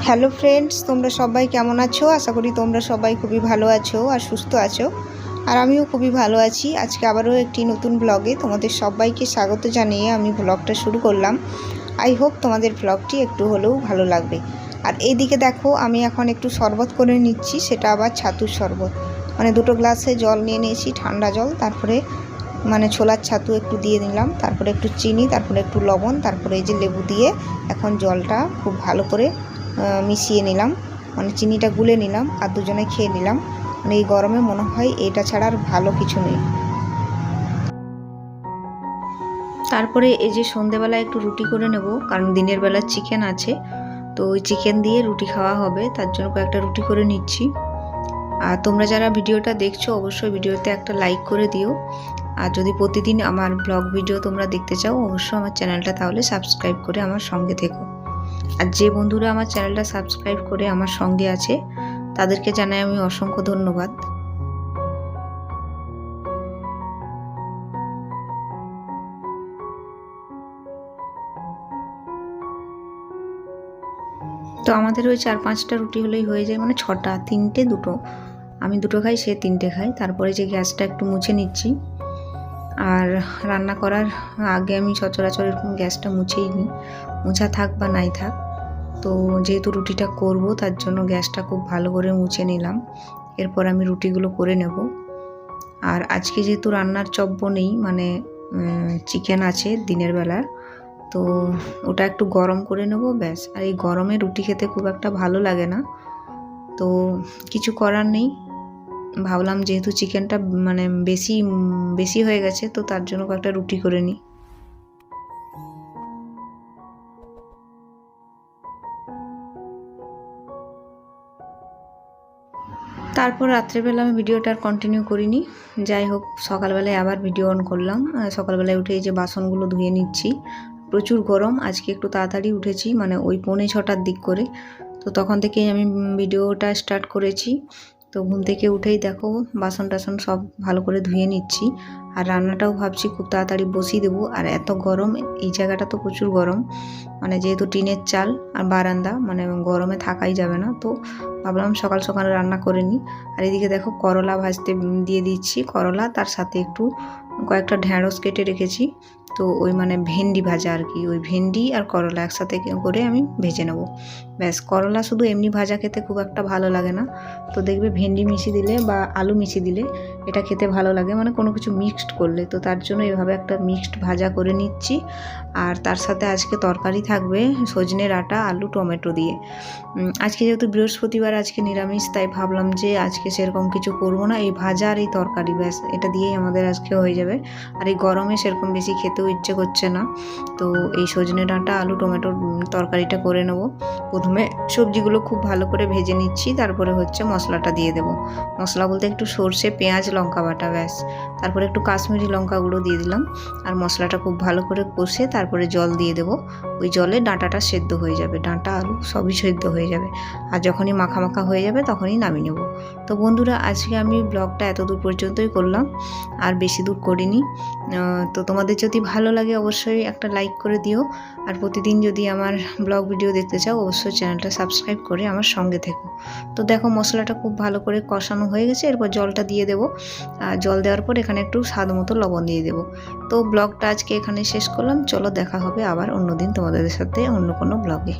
Hello friends, তোমরা সবাই কেমন আছো? আশা করি তোমরা সবাই খুবই ভালো আছো আর সুস্থ আছো। আর আমিও খুবই ভালো আছি। আজকে আবারও একটি নতুন ব্লগে তোমাদের সবাইকে স্বাগত জানিয়ে আমি ব্লগটা শুরু করলাম। আই হোপ তোমাদের ব্লগটি একটু হলেও ভালো লাগবে। আর এইদিকে দেখো, আমি এখন একটু শরবত করে নিচ্ছি, সেটা আবার ছাতুর শরবত। মানে দুটো গ্লাসে জল নিয়ে নিয়েছি, ঠান্ডা জল, তারপরে ছোলার ছাতু একটু দিয়ে নিলাম, তারপরে একটু চিনি, তারপরে একটু লবণ, তারপরে এই যে লেবু দিয়ে এখন জলটা খুব ভালো করে মিশিয়ে নিলাম। চিনিটা গুলে নিলাম আর দুজনে খেয়ে নিলাম। এই গরমে মনে হয় এটা ছাড়া আর ভালো কিছু নেই। তারপরে এই যে সন্ধেবেলা একটু রুটি করে নেব, কারণ দিনের বেলা চিকেন আছে, তো ওই চিকেন দিয়ে রুটি খাওয়া হবে, তার জন্য কয়েকটা রুটি করে নিচ্ছি। আর তোমরা যারা ভিডিওটা দেখছো অবশ্যই ভিডিওতে একটা লাইক করে দিও। আর যদি প্রতিদিন আমার ব্লগ ভিডিও তোমরা দেখতে চাও অবশ্যই আমার চ্যানেলটা তাহলে সাবস্ক্রাইব করে আমার সঙ্গে থেকো। আর যে বন্ধুরা আমার চ্যানেলটা সাবস্ক্রাইব করে আমার সঙ্গে আছে তাদেরকে জানাই আমি অসংখ্য ধন্যবাদ। তো আমাদের ওই 4-5টা রুটি হলেই হয়ে যায়, মানে 6টা, 3টে 2টো, আমি 2টো খাই, সে 3টে খাই। তারপরে যে গ্যাসটা একটু মুছে নিচ্ছি। আর রান্না করার আগে আমি সচরাচর এরকম গ্যাসটা মুছেই নিই, মোছা থাক বা নাই থাক। তো যেহেতু রুটিটা করব তার জন্য গ্যাসটা খুব ভালো করে মুছে নিলাম। এরপর আমি রুটিগুলো করে নেব। আর আজকে যেহেতু রান্নার চব্য নেই, মানে চিকেন আছে দিনের বেলার, তো ওটা একটু গরম করে নেব ব্যাস। আর এই গরমে রুটি খেতে খুব একটা ভালো লাগে না, তো কিছু করার নেই। ভাবলাম যেহেতু চিকেনটা বেশি হয়ে গেছে, তো তার জন্য কয়েকটা রুটি করে নিই। তারপর রাত্রেবেলা আমি ভিডিওটা আর কন্টিনিউ করিনি। যাই হোক, সকালবেলায় আবার ভিডিও অন করলাম। সকালবেলায় উঠে এই যে বাসনগুলো ধুয়ে নিচ্ছি। প্রচুর গরম, আজকে একটু তাড়াতাড়ি উঠেছি, মানে ওই 5:45টার দিক করে। তো তখন থেকেই আমি ভিডিওটা স্টার্ট করেছি। তো ঘুম থেকে উঠেই দেখো বাসন টাসন সব ভালো করে ধুয়ে নিচ্ছি। আর রান্নাটাও ভাবছি খুব তাড়াতাড়ি বসিয়ে দেবো। আর এত গরম, এই জায়গাটা তো প্রচুর গরম, যেহেতু টিনের চাল আর বারান্দা, গরমে থাকাই যাবে না। তো ভাবলাম সকাল সকাল রান্না করে নিই। আর এদিকে দেখো করলা ভাজতে দিয়ে দিচ্ছি, করলা, তার সাথে একটু কয়েকটা ঢ্যাঁড়স কেটে রেখেছি। তো ওই ভেন্ডি ভাজা আর কি, ওই ভেন্ডি আর করলা একসাথে করে আমি ভেজে নেব ব্যাস। করলা শুধু এমনি ভাজা খেতে খুব একটা ভালো লাগে না, তো দেখবে ভেন্ডি মিশিয়ে দিলে বা আলু মিশিয়ে দিলে এটা খেতে ভালো লাগে, কোনো কিছু মিক্সড করলে। তো তার জন্য এভাবে একটা মিক্সড ভাজা করে নিচ্ছি। আর তার সাথে আজকে তরকারি থাকবে সজনে ডাঁটা, আলু, টমেটো দিয়ে। আজকে যেহেতু বৃহস্পতিবার, আজকে নিরামিষ, তাই ভাবলাম যে আজকে সেরকম কিছু করব না, এই ভাজা আর এই তরকারি ব্যাস, এটা দিয়েই আমাদের আজকে হয়ে যাবে। আর এই গরমে সেরকম বেশি খেতেও ইচ্ছে করছে না, তো এই সজনে ডাঁটা, আলু, টমেটোর তরকারিটা করে নেব। প্রথমে সবজিগুলো খুব ভালো করে ভেজে নিচ্ছি, তারপরে মশলাটা দিয়ে দেবো। মশলা বলতে একটু সর্ষে, পেঁয়াজ, লঙ্কা বাটা ব্যাস। তারপরে একটু কাশ্মীরি লঙ্কা গুঁড়ো দিয়ে দিলাম। আর মশলাটা খুব ভালো করে কষে তারপরে জল দিয়ে দেবো। ওই জলে ডাঁটাটা সেদ্ধ হয়ে যাবে, ডাঁটা আলু সবই সেদ্ধ হয়ে যাবে। আর যখনই মাখা মাখা হয়ে যাবে তখনই নামিয়ে নেব। তো বন্ধুরা, আজকে আমি ব্লগটা এত দূর পর্যন্তই করলাম, আর বেশি দূর করিনি। তো তোমাদের যদি ভালো লাগে অবশ্যই একটা লাইক করে দিও। আর প্রতিদিন যদি আমার ব্লগ ভিডিও দেখতে চাও অবশ্যই চ্যানেলটা সাবস্ক্রাইব করে আমার সঙ্গে থেকো। তো দেখো মশলাটা খুব ভালো করে কষানো হয়ে গেছে, এরপর জলটা দিয়ে দেবো। আর জল দেওয়ার পর এখানে একটু স্বাদ মতো লবণ দিয়ে দেবো। তো ব্লগটা আজকে এখানে শেষ করলাম। চলো দেখা হবে আবার অন্যদিন তোমাদের সাথে অন্য কোনো ব্লগে।